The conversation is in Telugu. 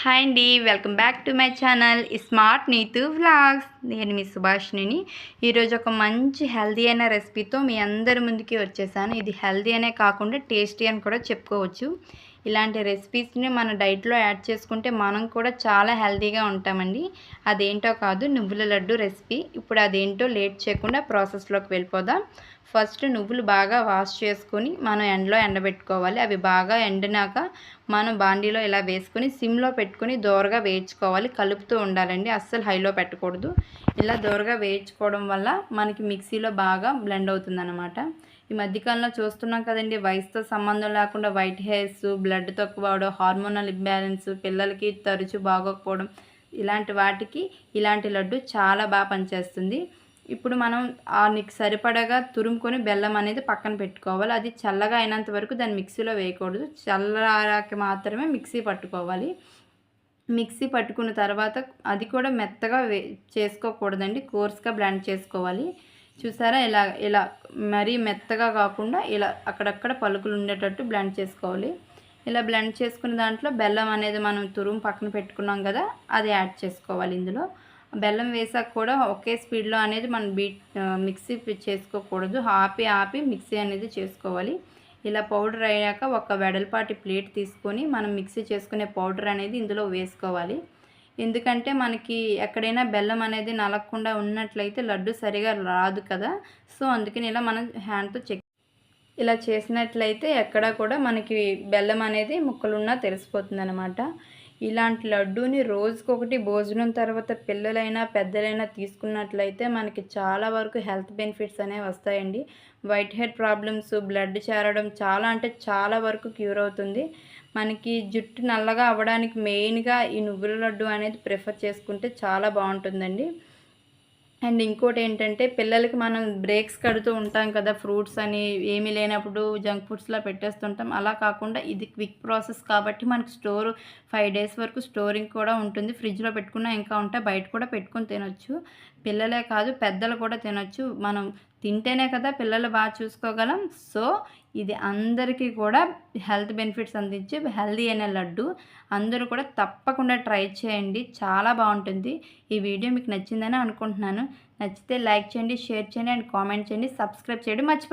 హాయ్ అండి, welcome back to my channel smart Neetu vlogs. నేను మీ సుభాష్ని. ఈరోజు ఒక మంచి హెల్తీ అయిన రెసిపీతో మీ అందరి ముందుకి వచ్చేసాను. ఇది హెల్తీ అనే కాకుండా టేస్టీ అని కూడా చెప్పుకోవచ్చు. ఇలాంటి రెసిపీస్ని మన డైట్లో యాడ్ చేసుకుంటే మనం కూడా చాలా హెల్తీగా ఉంటామండి. అదేంటో కాదు, నువ్వుల లడ్డు రెసిపీ. ఇప్పుడు అదేంటో లేట్ చేయకుండా ప్రాసెస్లోకి వెళ్ళిపోదాం. ఫస్ట్ నువ్వులు బాగా వాష్ చేసుకొని మనం ఎండలో ఎండబెట్టుకోవాలి. అవి బాగా ఎండినాక మనం బాండీలో ఇలా వేసుకొని సిమ్లో పెట్టుకొని దోరగా వేయించుకోవాలి. కలుపుతూ ఉండాలండి, అస్సలు హైలో పెట్టకూడదు. ఇలా దోరగా వేయించుకోవడం వల్ల మనకి మిక్సీలో బాగా బ్లెండ్ అవుతుందన్నమాట. ఈ మధ్యకాలంలో చూస్తున్నాం కదండి, వయసుతో సంబంధం లేకుండా వైట్ హెయిర్స్, బ్లడ్ తక్కువ అవడం, హార్మోనల్ ఇంబ్యాలెన్స్, పిల్లలకి తరచూ బాగోకపోవడం, ఇలాంటి వాటికి ఇలాంటి లడ్డు చాలా బాగా పనిచేస్తుంది. ఇప్పుడు మనం నీకు సరిపడగా తురుముకొని బెల్లం అనేది పక్కన పెట్టుకోవాలి. అది చల్లగా అయినంత వరకు దాన్ని మిక్సీలో వేయకూడదు. చల్లరాకి మాత్రమే మిక్సీ పట్టుకోవాలి. మిక్సీ పట్టుకున్న తర్వాత అది కూడా మెత్తగా చేసుకోకూడదండి, కోర్స్గా బ్లెండ్ చేసుకోవాలి. చూసారా, ఇలా ఇలా మరీ మెత్తగా కాకుండా ఇలా అక్కడక్కడ పలుకులు ఉండేటట్టు బ్లెండ్ చేసుకోవాలి. ఇలా బ్లెండ్ చేసుకున్న దాంట్లో బెల్లం అనేది మనం తురుము పక్కన పెట్టుకున్నాం కదా, అది యాడ్ చేసుకోవాలి. ఇందులో బెల్లం వేసాక కూడా ఒకే స్పీడ్లో అనేది మనం మిక్సీ చేసుకోకూడదు. ఆపి మిక్సీ అనేది చేసుకోవాలి. ఇలా పౌడర్ అయ్యాక ఒక వెడల్పాటి ప్లేట్ తీసుకొని మనం మిక్సీ చేసుకునే పౌడర్ అనేది ఇందులో వేసుకోవాలి. ఎందుకంటే మనకి ఎక్కడైనా బెల్లం అనేది నలగకుండా ఉన్నట్లయితే లడ్డు సరిగా రాదు కదా. సో అందుకని ఇలా మనం హ్యాండ్తో ఇలా చేసినట్లయితే ఎక్కడా కూడా మనకి బెల్లం అనేది ముక్కలున్నా తెలిసిపోతుంది అనమాట. ఇలాంటి లడ్డూని రోజుకొకటి భోజనం తర్వాత పిల్లలైనా పెద్దలైనా తీసుకున్నట్లయితే మనకి చాలా వరకు హెల్త్ బెనిఫిట్స్ అనేవి వస్తాయండి. వైట్ హెయిర్ ప్రాబ్లమ్స్, బ్లడ్ చేరడం చాలా అంటే చాలా వరకు క్యూర్ అవుతుంది. మనకి జుట్టు నల్లగా అవ్వడానికి మెయిన్గా ఈ నువ్వుల లడ్డు అనేది ప్రిఫర్ చేసుకుంటే చాలా బాగుంటుందండి. అండ్ ఇంకోటి ఏంటంటే, పిల్లలకి మనం బ్రేక్స్ కడుతూ ఉంటాం కదా, ఫ్రూట్స్ అని ఏమీ లేనప్పుడు జంక్ ఫుడ్స్లా పెట్టేస్తుంటాం. అలా కాకుండా ఇది క్విక్ ప్రాసెస్ కాబట్టి మనకి 5 days వరకు స్టోరింగ్ కూడా ఉంటుంది. ఫ్రిడ్జ్లో పెట్టుకున్నా ఇంకా ఉంటాయి, బయట కూడా పెట్టుకొని తినొచ్చు. పిల్లలే కాదు పెద్దలు కూడా తినొచ్చు. మనం తింటేనే కదా పిల్లలు బాగా చూసుకోగలం. సో ఇది అందరికీ కూడా హెల్త్ బెనిఫిట్స్ అందించే హెల్దీ అయిన లడ్డు. అందరూ కూడా తప్పకుండా ట్రై చేయండి, చాలా బాగుంటుంది. ఈ వీడియో మీకు నచ్చిందని అనుకుంటున్నాను. నచ్చితే లైక్ చేయండి, షేర్ చేయండి అండ్ కామెంట్ చేయండి. సబ్స్క్రైబ్ చేయడం మర్చిపోకండి.